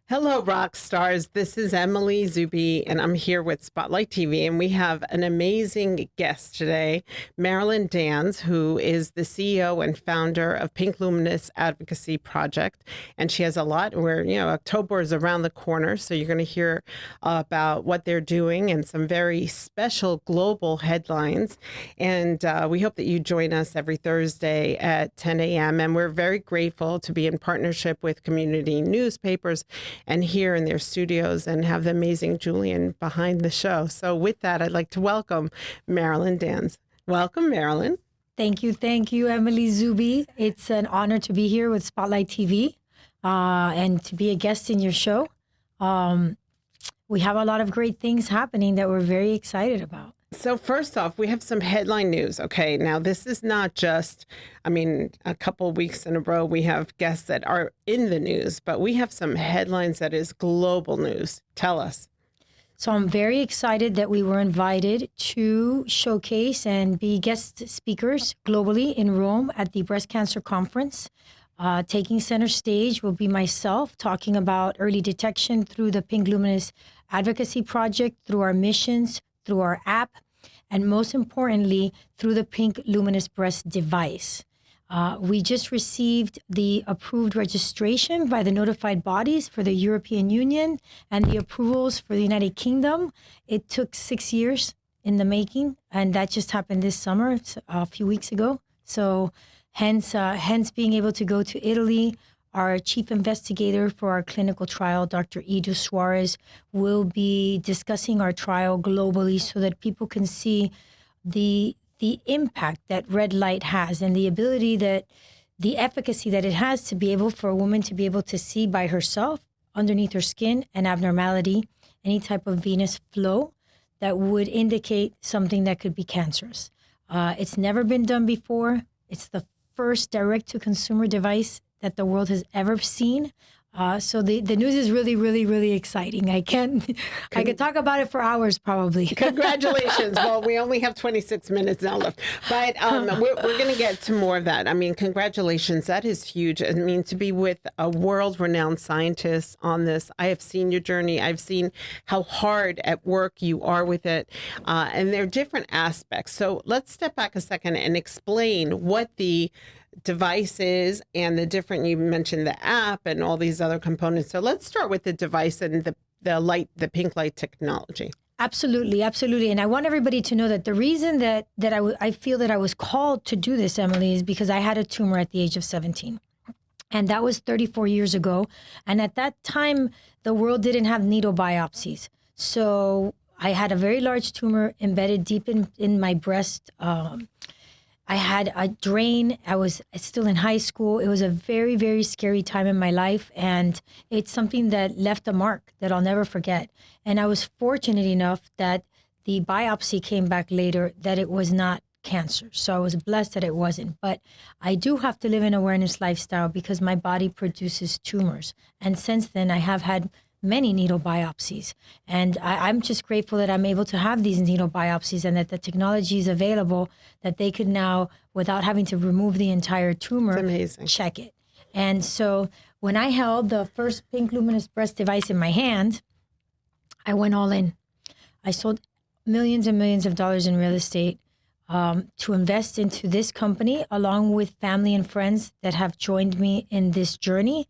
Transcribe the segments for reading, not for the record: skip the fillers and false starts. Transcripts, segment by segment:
Hello, rock stars. This is Emily Zubi, and I'm here with Spotlight TV. And we have an amazing guest today, Marilyn Dans, who is the CEO and founder of Pink Luminous Advocacy Project. And she has a lot where, October is around the corner. So you're going to hear about what they're doing and some very special global headlines. And we hope that you join us every Thursday at 10 a.m. And we're very grateful to be in partnership with community newspapers and here in their studios and have the amazing Julian behind the show. So with that, I'd like to welcome Marilyn Dans. Welcome, Marilyn. Thank you, Emily Zubi. It's an honor to be here with Spotlight TV and to be a guest in your show. We have a lot of great things happening that we're very excited about. So first off, we have some headline news. Okay, now this is not just, a couple of weeks in a row, we have guests that are in the news, but we have some headlines that is global news. Tell us. So I'm very excited that we were invited to showcase and be guest speakers globally in Rome at the Breast Cancer Conference. Taking center stage will be myself talking about early detection through the Pink Luminous Advocacy Project, through our missions, through our app, and most importantly, through the Pink Luminous Breast device. We just received the approved registration by the notified bodies for the European Union and the approvals for the United Kingdom. It took 6 years in the making, and that just happened this summer, a few weeks ago. So hence being able to go to Italy. Our chief investigator for our clinical trial, Dr. Edu Suarez, will be discussing our trial globally so that people can see the impact that red light has and the ability that the efficacy that it has to be able for a woman to be able to see by herself underneath her skin an abnormality, any type of venous flow that would indicate something that could be cancerous. It's never been done before. It's the first direct-to-consumer device that the world has ever seen. So the news is really, really, really exciting. I could talk about it for hours, probably. Congratulations. Well, we only have 26 minutes now left, but we're going to get to more of that. Congratulations. That is huge. To be with a world-renowned scientist on this, I have seen your journey. I've seen how hard at work you are with it, and there are different aspects. So let's step back a second and explain what the devices and the different, you mentioned the app and all these other components. So let's start with the device and the pink light technology. Absolutely. And I want everybody to know that the reason that I feel that I was called to do this, Emily, is because I had a tumor at the age of 17. And that was 34 years ago. And at that time, the world didn't have needle biopsies. So I had a very large tumor embedded deep in my breast. I had a drain. I was still in high school. It was a very, very scary time in my life. And it's something that left a mark that I'll never forget. And I was fortunate enough that the biopsy came back later that it was not cancer. So I was blessed that it wasn't. But I do have to live an awareness lifestyle because my body produces tumors. And since then, I have had many needle biopsies. And I'm just grateful that I'm able to have these needle biopsies and that the technology is available that they could now, without having to remove the entire tumor, check it. And so when I held the first Pink Luminous Breast device in my hand, I went all in. I sold millions and millions of dollars in real estate to invest into this company, along with family and friends that have joined me in this journey.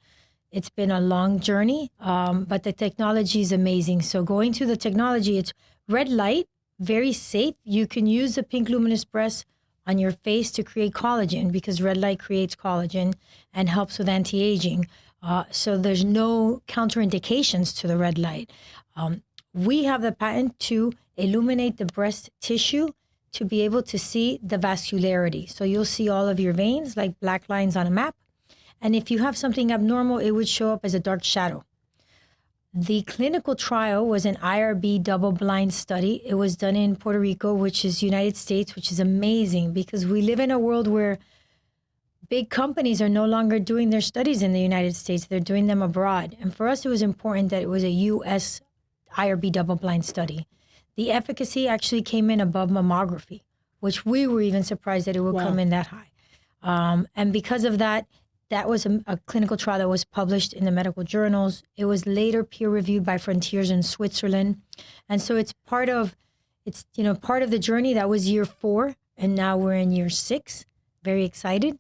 It's been a long journey, but the technology is amazing. So going to the technology, it's red light, very safe. You can use the Pink Luminous Breast on your face to create collagen because red light creates collagen and helps with anti-aging. So there's no counterindications to the red light. We have the patent to illuminate the breast tissue to be able to see the vascularity. So you'll see all of your veins like black lines on a map. And if you have something abnormal, it would show up as a dark shadow. The clinical trial was an IRB double-blind study. It was done in Puerto Rico, which is United States, which is amazing because we live in a world where big companies are no longer doing their studies in the United States. They're doing them abroad. And for us, it was important that it was a U.S. IRB double-blind study. The efficacy actually came in above mammography, which we were even surprised that it would come in that high. And because of that, that was a clinical trial that was published in the medical journals. It was later peer reviewed by Frontiers in Switzerland. And so it's part of the journey. That was year 4. And now we're in year 6. Very excited.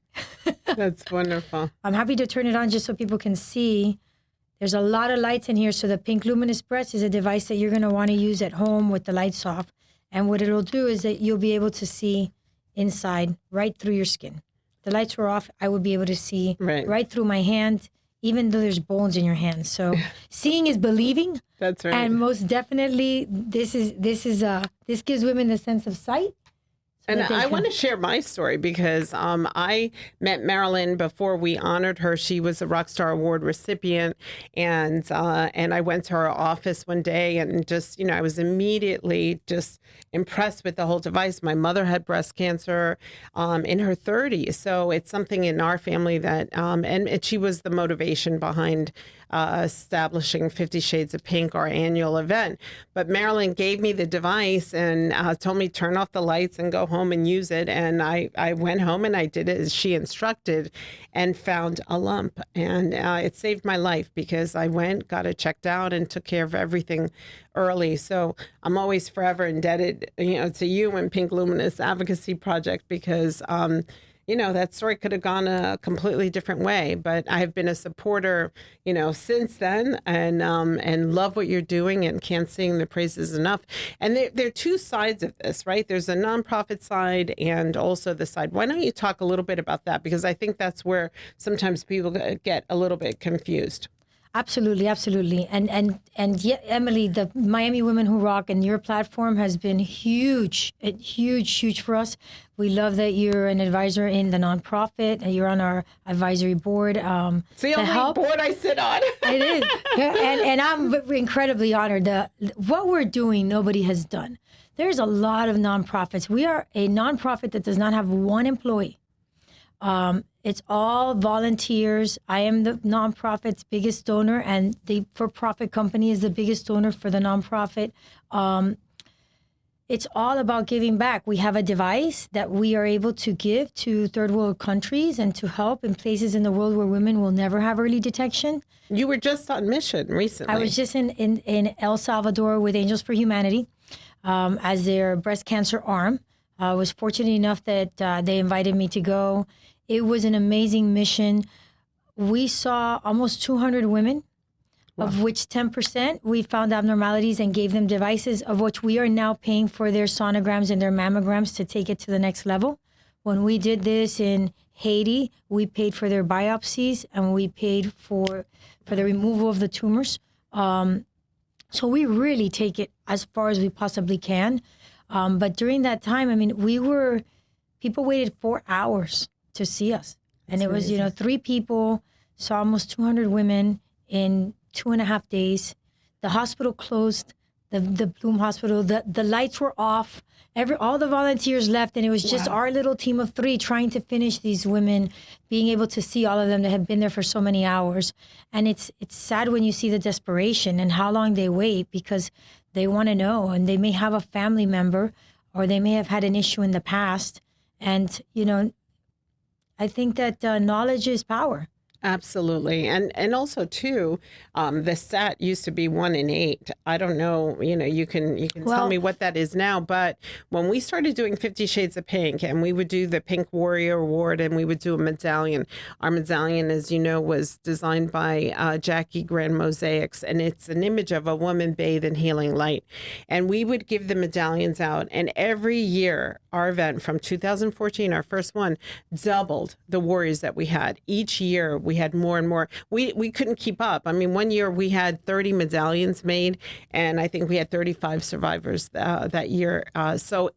That's wonderful. I'm happy to turn it on just so people can see. There's a lot of lights in here. So the Pink Luminous Breast is a device that you're going to want to use at home with the lights off. And what it'll do is that you'll be able to see inside, right through your skin. The lights were off, I would be able to see right through my hand, even though there's bones in your hand. So seeing is believing. That's right. And most definitely, this gives women the sense of sight. And I want to share my story because I met Marilyn before we honored her. She was a Rockstar Award recipient, and I went to her office one day and just, I was immediately just impressed with the whole device. My mother had breast cancer in her 30s, so it's something in our family that, and she was the motivation behind establishing 50 Shades of Pink, our annual event. But Marilyn gave me the device and told me turn off the lights and go home and use it. And I went home and I did it as she instructed and found a lump. And it saved my life because I went, got it checked out, and took care of everything early. So I'm always forever indebted, to you and Pink Luminous Advocacy Project because that story could have gone a completely different way, but I've been a supporter, since then, and love what you're doing and can't sing the praises enough. And there are two sides of this, right? There's a nonprofit side and also the side. Why don't you talk a little bit about that? Because I think that's where sometimes people get a little bit confused. Absolutely, absolutely. And yet, Emily, the Miami Women Who Rock and your platform has been huge for us. We love that you're an advisor in the nonprofit, and you're on our advisory board. It's the only board I sit on. It is. And I'm incredibly honored. What we're doing, nobody has done. There's a lot of nonprofits. We are a nonprofit that does not have one employee. It's all volunteers. I am the nonprofit's biggest donor, and the for-profit company is the biggest donor for the nonprofit. It's all about giving back. We have a device that we are able to give to third world countries and to help in places in the world where women will never have early detection. You were just on mission recently. I was just in El Salvador with Angels for Humanity as their breast cancer arm. I was fortunate enough that they invited me to go. It was an amazing mission. We saw almost 200 women, of which 10% we found abnormalities and gave them devices, of which we are now paying for their sonograms and their mammograms to take it to the next level. When we did this in Haiti, we paid for their biopsies and we paid for the removal of the tumors. So we really take it as far as we possibly can. But during that time, people waited 4 hours to see us. And it was, 3 people, saw almost 200 women in 2.5 days. The hospital closed, the Bloom Hospital, the lights were off. All the volunteers left, and it was just our little team of 3 trying to finish these women, being able to see all of them that had been there for so many hours. And it's sad when you see the desperation and how long they wait because they want to know, and they may have a family member or they may have had an issue in the past. And, I think that knowledge is power. Absolutely. And also, too, the stat used to be 1 in 8. I don't know, you can tell me what that is now. But when we started doing 50 Shades of Pink and we would do the Pink Warrior Award and we would do a medallion, our medallion, as you know, was designed by Jackie Grand Mosaics. And it's an image of a woman bathed in healing light. And we would give the medallions out. And every year, our event from 2014, our first one, doubled the warriors that we had. Each year, we had more and more. We couldn't keep up. One year we had 30 medallions made, and I think we had 35 survivors that year. So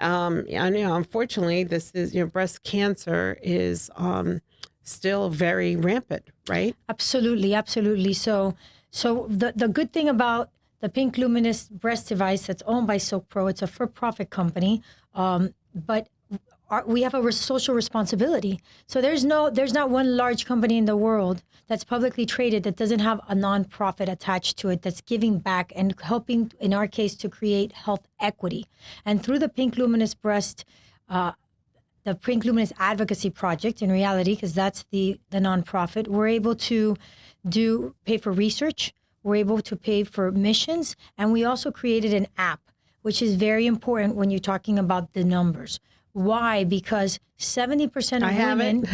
unfortunately, this is, breast cancer is still very rampant, right? Absolutely, absolutely. So the good thing about the Pink Luminous breast device that's owned by Silk Pro, it's a for-profit company, but we have a social responsibility. So there's not one large company in the world that's publicly traded that doesn't have a nonprofit attached to it that's giving back and helping, in our case, to create health equity. And through the Pink Luminous breast the Pink Luminous Advocacy Project, in reality, because that's the nonprofit, we're able to pay for research, we're able to pay for missions, and we also created an app, which is very important when you're talking about the numbers. Why? Because 70% of women,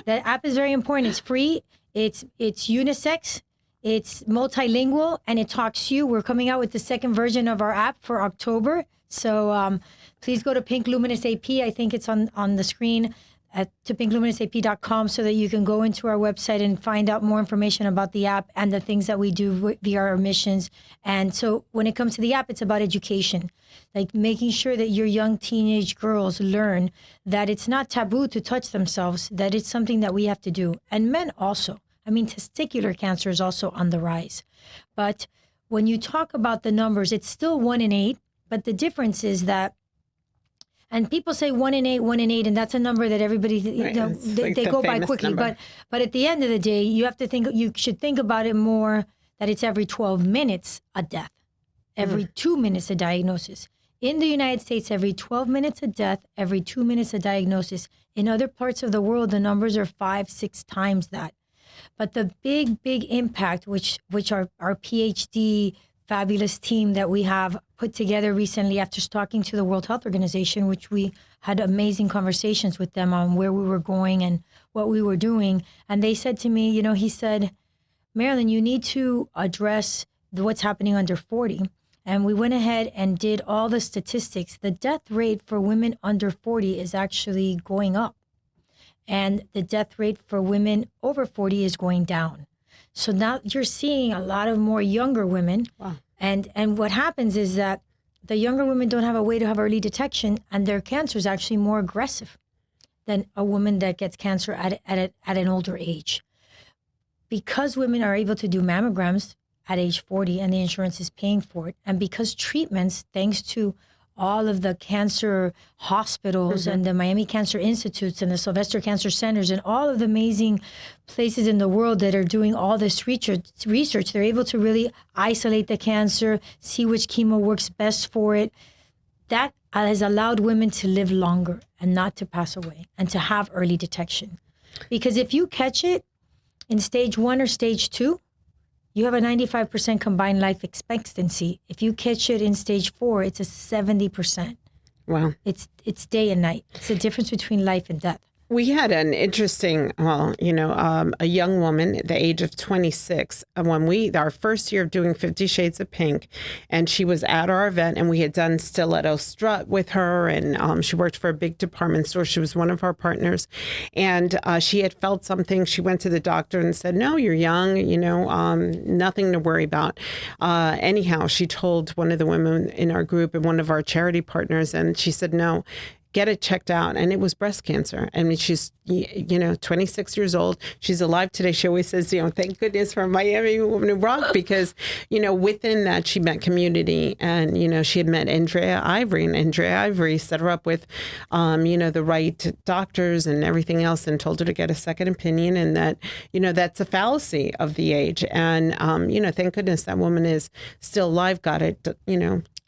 that app is very important. It's free, it's unisex, it's multilingual, and it talks to you. We're coming out with the second version of our app for October. So please go to Pink Luminous AP. I think it's on the screen to pinkluminous.ap.com so that you can go into our website and find out more information about the app and the things that we do via our missions. And so when it comes to the app, it's about education, like making sure that your young teenage girls learn that it's not taboo to touch themselves, that it's something that we have to do. And men also. I mean, testicular cancer is also on the rise. But when you talk about the numbers, it's still 1 in 8. But the difference is that, and people say 1 in 8, and that's a number that everybody, they go by quickly. Number. But at the end of the day, you should think about it more that it's every 12 minutes a death, every 2 minutes a diagnosis. In the United States, every 12 minutes a death, every 2 minutes a diagnosis. In other parts of the world, the numbers are 5-6 times that. But the big impact, which our PhD fabulous team that we have put together recently after talking to the World Health Organization, which we had amazing conversations with them on where we were going and what we were doing. And they said to me, he said, Marilyn, you need to address what's happening under 40. And we went ahead and did all the statistics. The death rate for women under 40 is actually going up. And the death rate for women over 40 is going down. So now you're seeing a lot of more younger women. Wow. And what happens is that the younger women don't have a way to have early detection, and their cancer is actually more aggressive than a woman that gets cancer at an older age. Because women are able to do mammograms at age 40 and the insurance is paying for it, and because treatments, thanks to all of the cancer hospitals and the Miami Cancer Institutes and the Sylvester Cancer Centers and all of the amazing places in the world that are doing all this research, they're able to really isolate the cancer, see which chemo works best for it. That has allowed women to live longer and not to pass away and to have early detection. Because if you catch it in stage 1 or stage 2, you have a 95% combined life expectancy. If you catch it in stage 4, it's a 70%. Wow. It's day and night. It's the difference between life and death. We had an interesting, a young woman at the age of 26, when our first year of doing 50 Shades of Pink, and she was at our event, and we had done Stiletto Strut with her, and she worked for a big department store. She was one of our partners, and she had felt something. She went to the doctor and said, no, you're young, nothing to worry about. Anyhow, she told one of the women in our group and one of our charity partners, and she said, no, get it checked out. And it was breast cancer. I mean, she's, 26 years old. She's alive today. She always says, thank goodness for Miami Woman Who Rock, because, within that, she met community, and, she had met Andrea Ivory, and Andrea Ivory set her up with, the right doctors and everything else, and told her to get a second opinion, and that, that's a fallacy of the age. And, thank goodness that woman is still alive, got it,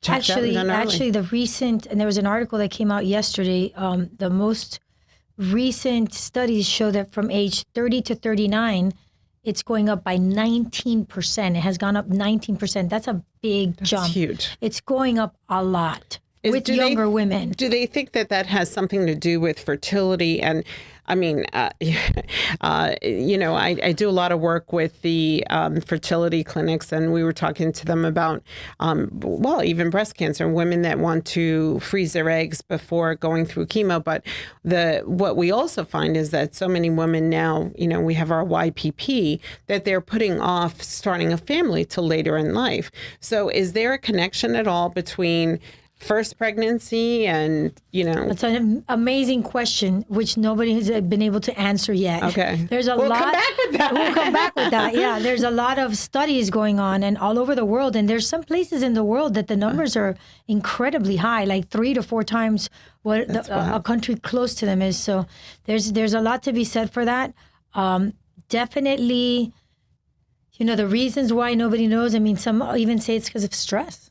Actually, the recent, and there was an article that came out yesterday, the most recent studies show that from age 30 to 39, it's going up by 19%. It has gone up 19%. That's a big jump. That's huge. It's going up a lot with younger women. Do they think that has something to do with fertility? And I mean, I do a lot of work with the fertility clinics, and we were talking to them about, even breast cancer, women that want to freeze their eggs before going through chemo. But what we also find is that so many women now, we have our YPP, that they're putting off starting a family till later in life. So is there a connection at all between first pregnancy and, It's an amazing question, which nobody has been able to answer yet. Okay. We'll come back with that. We'll come back with that. Yeah, there's a lot of studies going on and all over the world. And there's some places in the world that the numbers are incredibly high, like 3 to 4 times what a country close to them is. So there's a lot to be said for that. Definitely, the reasons why nobody knows. I mean, some even say it's because of stress.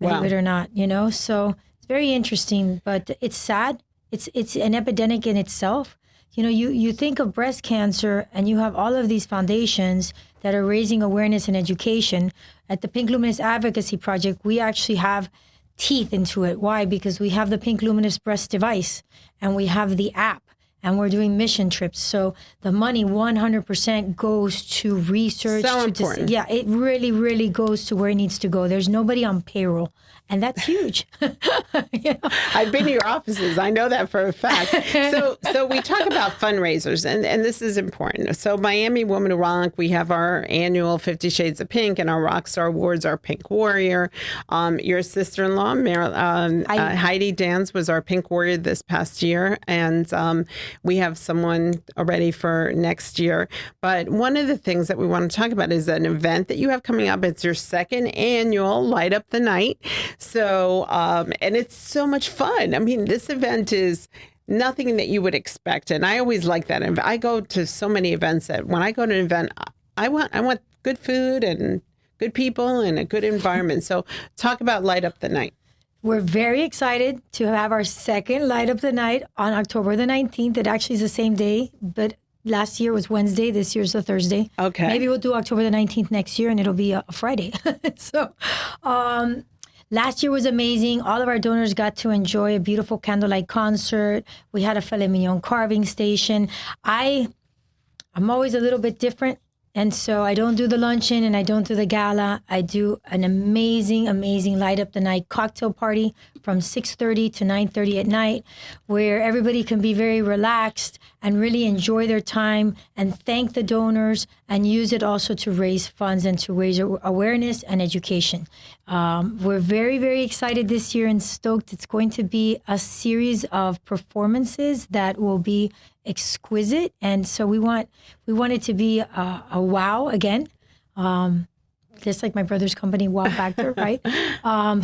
Believe it or not, so it's very interesting, but it's sad it's an epidemic in itself. You know, you think of breast cancer and you have all of these foundations that are raising awareness and education. At the Pink Luminous Advocacy Project, we actually have teeth into it. Why? Because we have the Pink Luminous breast device and we have the app and we're doing mission trips. So the money 100% goes to research. So important. Yeah, it really, really goes to where it needs to go. There's nobody on payroll. And that's huge. You know? I've been to your offices. I know that for a fact. So we talk about fundraisers, and this is important. So Miami Woman of Rock, we have our annual 50 Shades of Pink, and our Rockstar Awards, our Pink Warrior. Your sister-in-law, Heidi Dans, was our Pink Warrior this past year, and we have someone already for next year. But one of the things that we want to talk about is an event that you have coming up. It's your second annual Light Up the Night. So, and it's so much fun. I mean, this event is nothing that you would expect. And I always like that. And I go to so many events that when I go to an event, I want good food and good people and a good environment. So talk about Light Up the Night. We're very excited to have our second Light Up the Night on October the 19th. It actually is the same day, but last year was Wednesday. This year's a Thursday. Okay. Maybe we'll do October the 19th next year and it'll be a Friday. So, last year was amazing. All of our donors got to enjoy a beautiful candlelight concert. We had a filet mignon carving station. I'm always a little bit different. And so I don't do the luncheon and I don't do the gala. I do an amazing, amazing Light Up the Night cocktail party from 6:30 to 9:30 at night, where everybody can be very relaxed and really enjoy their time and thank the donors and use it also to raise funds and to raise awareness and education. We're very, very excited this year and stoked. It's going to be a series of performances that will be exquisite, and so we want it to be a wow again, just like my brother's company, Wow Factor, right?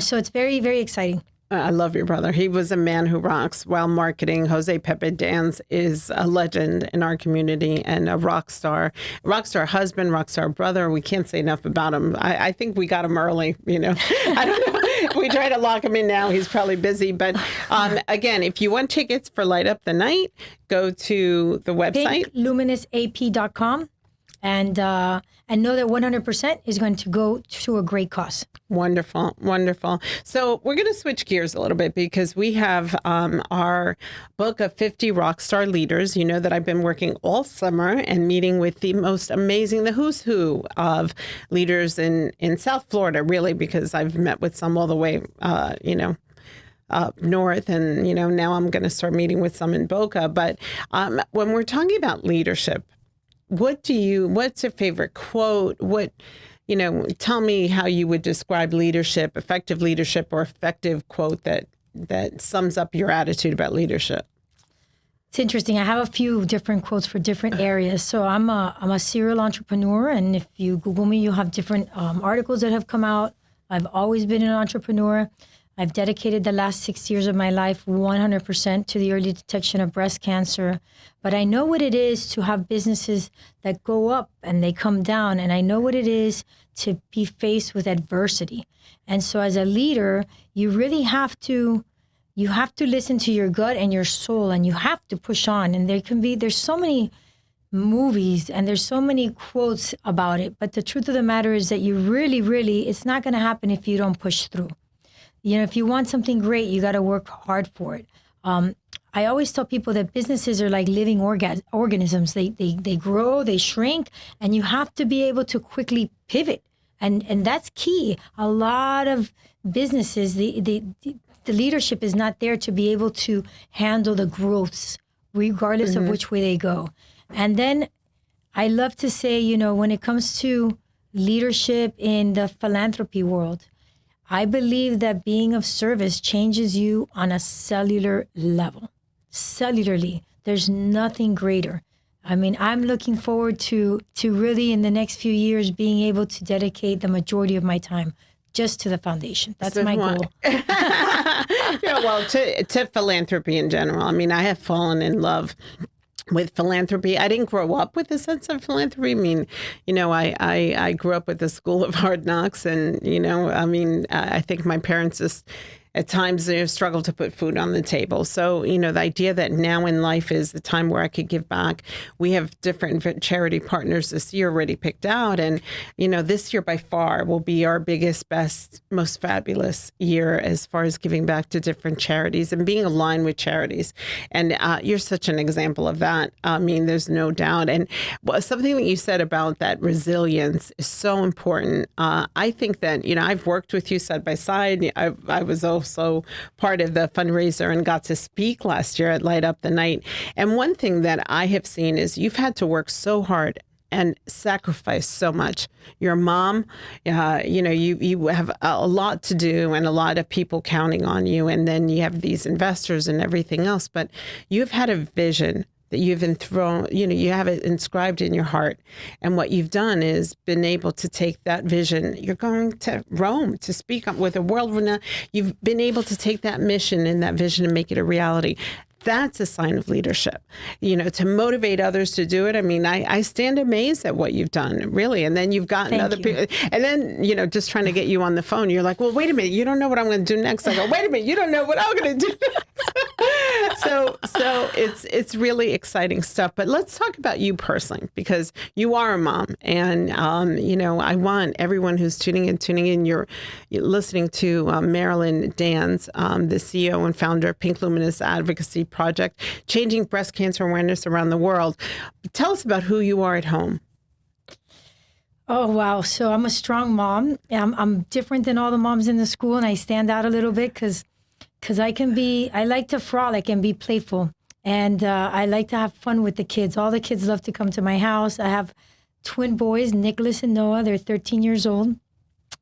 So it's very, very exciting. I love your brother. He was a man who rocks while marketing. Jose Pepe Dans is a legend in our community and a rock star husband, rock star brother. We can't say enough about him. I think we got him early, you know. I don't know. We try to lock him in now. He's probably busy. But again, if you want tickets for Light Up the Night, go to the website. PinkLuminousAP.com. And know that 100% is going to go to a great cause. Wonderful, wonderful. So we're going to switch gears a little bit because we have our book of 50 rock star leaders. You know that I've been working all summer and meeting with the most amazing, the who's who of leaders in South Florida, really, because I've met with some all the way, up north, and now I'm going to start meeting with some in Boca. But when we're talking about leadership, what's your favorite quote? Tell me how you would describe leadership, effective leadership, or effective quote that sums up your attitude about leadership. It's interesting. I have a few different quotes for different areas. So I'm a serial entrepreneur, and if you Google me, you'll have different articles that have come out. I've always been an entrepreneur. I've dedicated the last 6 years of my life 100% to the early detection of breast cancer. But I know what it is to have businesses that go up and they come down. And I know what it is to be faced with adversity. And so as a leader, you really have to listen to your gut and your soul, and you have to push on. And there's so many movies and there's so many quotes about it. But the truth of the matter is that you really, really, it's not going to happen if you don't push through. If you want something great, you got to work hard for it. I always tell people that businesses are like living organisms. They grow, they shrink, and you have to be able to quickly pivot. And that's key. A lot of businesses, the leadership is not there to be able to handle the growths, regardless of which way they go. And then I love to say, when it comes to leadership in the philanthropy world, I believe that being of service changes you on a cellular level. Cellularly, there's nothing greater. I mean, I'm looking forward to really in the next few years being able to dedicate the majority of my time just to the foundation. That's my goal. To philanthropy in general. I mean, I have fallen in love with philanthropy. I didn't grow up with a sense of philanthropy. I mean, I grew up with the school of hard knocks, and I think my parents just at times they struggle to put food on the table. So, the idea that now in life is the time where I could give back. We have different charity partners this year already picked out. And, this year by far will be our biggest, best, most fabulous year as far as giving back to different charities and being aligned with charities. And you're such an example of that. I mean, there's no doubt. And something that you said about that resilience is so important. I think that, I've worked with you side by side. I was also part of the fundraiser and got to speak last year at Light Up the Night. And one thing that I have seen is you've had to work so hard and sacrifice so much. You're a mom, you have a lot to do and a lot of people counting on you. And then you have these investors and everything else. But you've had a vision that you've enthroned, you have it inscribed in your heart. And what you've done is been able to take that vision. You're going to Rome to speak up with a world renowned. You've been able to take that mission and that vision and make it a reality. That's a sign of leadership, to motivate others to do it. I mean, I stand amazed at what you've done, really. And then you've gotten other people. And then, just trying to get you on the phone, you're like, well, wait a minute, you don't know what I'm going to do next. I go, wait a minute, you don't know what I'm going to do next. So it's really exciting stuff. But let's talk about you personally, because you are a mom. And, I want everyone who's tuning in, you're listening to Marilyn Dans, the CEO and founder of Pink Luminous Advocacy Project, changing breast cancer awareness around the world. Tell us about who you are at home. Oh, wow. So I'm a strong mom. I'm different than all the moms in the school, and I stand out a little bit because I like to frolic and be playful. And I like to have fun with the kids. All the kids love to come to my house. I have twin boys, Nicholas and Noah. They're 13 years old.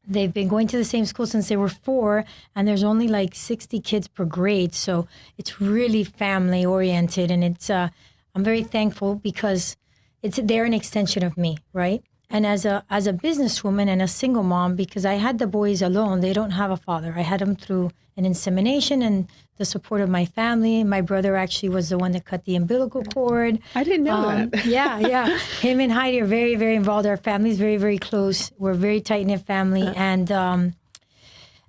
They've been going to the same school since they were 4, and there's only like 60 kids per grade. So it's really family oriented. And it's I'm very thankful because they're an extension of me, right? And as a businesswoman and a single mom, because I had the boys alone, they don't have a father. I had them through an insemination and the support of my family. My brother actually was the one that cut the umbilical cord. I didn't know that. Yeah. Him and Heidi are very, very involved. Our family's very, very close. We're a very tight-knit family. And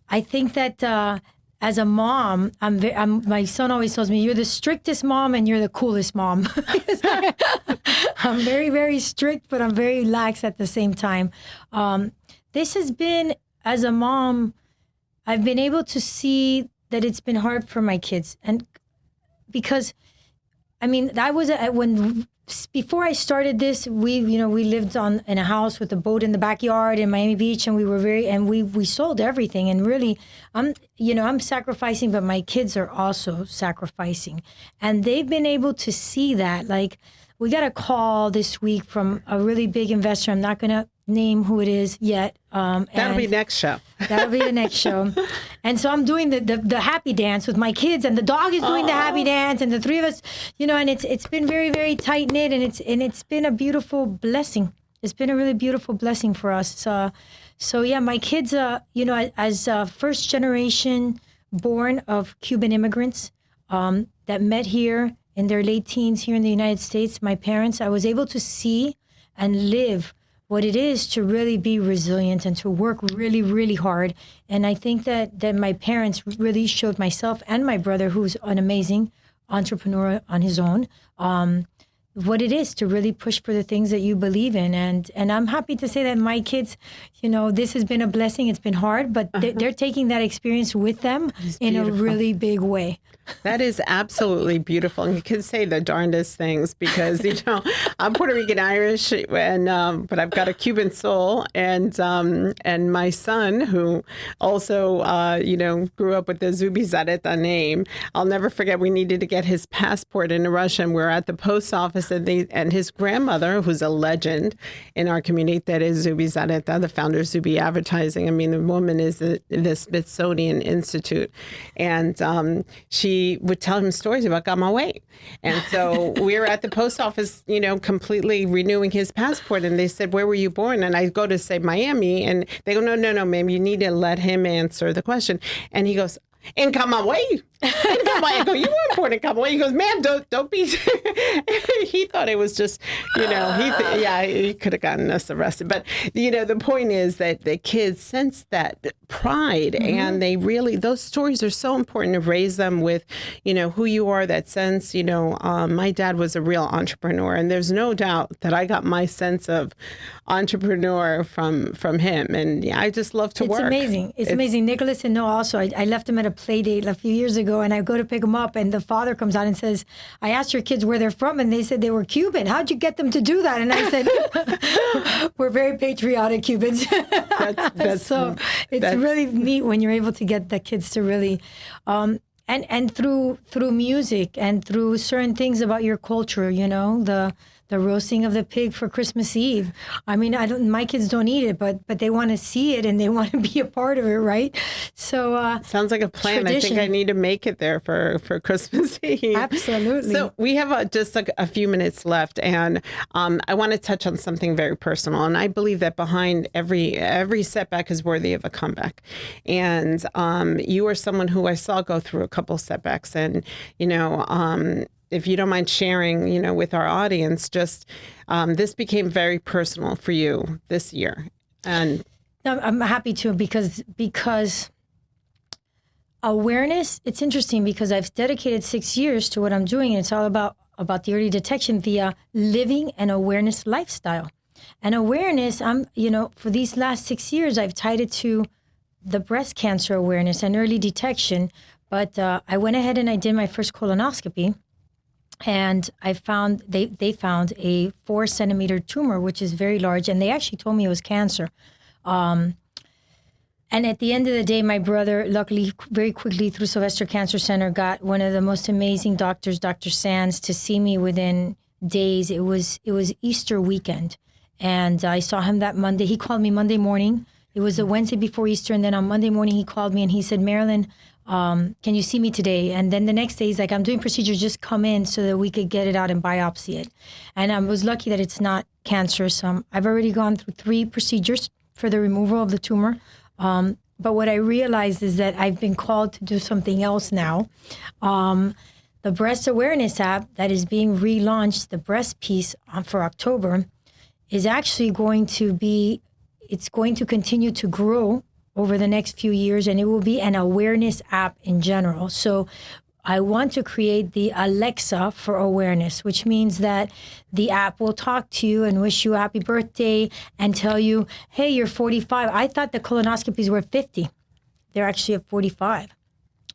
I think that as a mom, my son always tells me, you're the strictest mom and you're the coolest mom. I'm very, very strict, but I'm very lax at the same time. This has been, as a mom, I've been able to see that it's been hard for my kids. And because, I mean, before I started this, we lived in a house with a boat in the backyard in Miami Beach, and we sold everything. And really, I'm sacrificing, but my kids are also sacrificing. And they've been able to see that. Like, we got a call this week from a really big investor. I'm not going to name who it is yet. That'll be next show. That'll be the next show. And so I'm doing the happy dance with my kids, and the dog is doing the happy dance, and the three of us, and it's been very, very tight knit, and it's been a beautiful blessing. It's been a really beautiful blessing for us. So yeah, my kids, as first generation born of Cuban immigrants that met here in their late teens here in the United States, my parents, I was able to see and live what it is to really be resilient and to work really, really hard. And I think that my parents really showed myself and my brother, who's an amazing entrepreneur on his own, what it is to really push for the things that you believe in. And I'm happy to say that my kids, this has been a blessing. It's been hard, but they're taking that experience with them in a really big way. That is absolutely beautiful. And you can say the darndest things because, I'm Puerto Rican Irish, and but I've got a Cuban soul. And my son, who also, grew up with the Zubi Zareta name, I'll never forget, we needed to get his passport in Russia, and we're at the post office, and his grandmother, who's a legend in our community, that is Zubi Zareta, the founder of Zubi Advertising. I mean, the woman is the Smithsonian Institute. And she would tell him stories about Gamma Weight. And so we were at the post office, completely renewing his passport. And they said, where were you born? And I go to say Miami. And they go, no, ma'am, you need to let him answer the question. And he goes, in Camagüey. Kamala. I go, you weren't born in Kamala. He goes, ma'am, don't be. He thought it was just, he could have gotten us arrested. But, the point is that the kids sense that pride, and they really, those stories are so important to raise them with, who you are, that sense. My dad was a real entrepreneur, and there's no doubt that I got my sense of entrepreneur from him. And I just love to work. It's amazing. It's amazing. Nicholas and Noah also, I left him at a play date a few years ago, and I go to pick him up, and the father comes out and says, I asked your kids where they're from, and they said they were Cuban. How'd you get them to do that? And I said, we're very patriotic Cubans. So it's really neat when you're able to get the kids to really, and through music and through certain things about your culture, the roasting of the pig for Christmas Eve. I mean, my kids don't eat it, but they want to see it and they want to be a part of it, right? So sounds like a plan. Tradition. I think I need to make it there for Christmas Eve. Absolutely. So we have just a few minutes left, and I want to touch on something very personal. And I believe that behind every setback is worthy of a comeback. And you are someone who I saw go through a couple setbacks, and if you don't mind sharing, with our audience, just this became very personal for you this year. And I'm happy to, because awareness, it's interesting because I've dedicated 6 years to what I'm doing, and it's all about the early detection via living an awareness lifestyle. And awareness, for these last 6 years, I've tied it to the breast cancer awareness and early detection. But I went ahead and I did my first colonoscopy. And they found a 4-centimeter tumor, which is very large. And they actually told me it was cancer. And at the end of the day, my brother, luckily, very quickly through Sylvester Cancer Center, got one of the most amazing doctors, Dr. Sands, to see me within days. It was Easter weekend. And I saw him that Monday. He called me Monday morning. It was a Wednesday before Easter. And then on Monday morning, he called me and he said, Marilyn, can you see me today? And then the next day he's like, I'm doing procedures, just come in so that we could get it out and biopsy it. And I was lucky that it's not cancerous. I've already gone through 3 procedures for the removal of the tumor. But what I realized is that I've been called to do something else now. The breast awareness app that is being relaunched, the breast piece for October, is actually it's going to continue to grow over the next few years, and it will be an awareness app in general. So I want to create the Alexa for awareness, which means that the app will talk to you and wish you a happy birthday and tell you, hey, you're 45. I thought the colonoscopies were 50. They're actually at 45.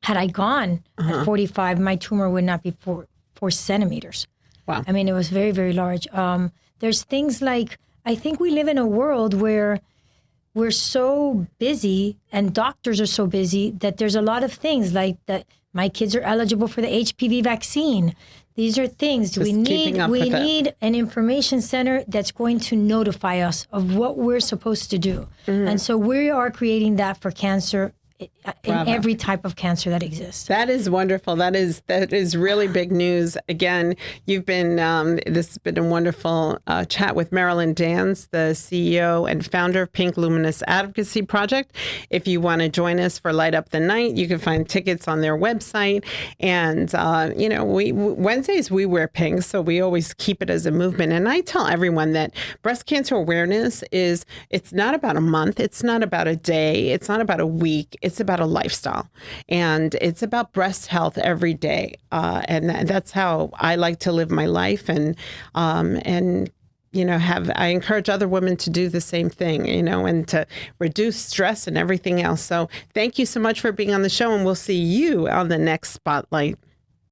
Had I gone at 45, my tumor would not be 4 centimeters. Wow. I mean, it was very, very large. There's things like, I think we live in a world where we're so busy and doctors are so busy that there's a lot of things like that. My kids are eligible for the HPV vaccine. These are things we need an information center that's going to notify us of what we're supposed to do. And so we are creating that for cancer in every type of cancer that exists. That is wonderful. That is really big news. Again, you've been, this has been a wonderful chat with Marilyn Dans, the CEO and founder of Pink Luminous Advocacy Project. If you want to join us for Light Up the Night, you can find tickets on their website. And, Wednesdays we wear pink, so we always keep it as a movement. And I tell everyone that breast cancer awareness it's not about a month. It's not about a day. It's not about a week. It's about a lifestyle, and it's about breast health every day. And that's how I like to live my life. And I encourage other women to do the same thing, and to reduce stress and everything else. So thank you so much for being on the show, and we'll see you on the next Spotlight.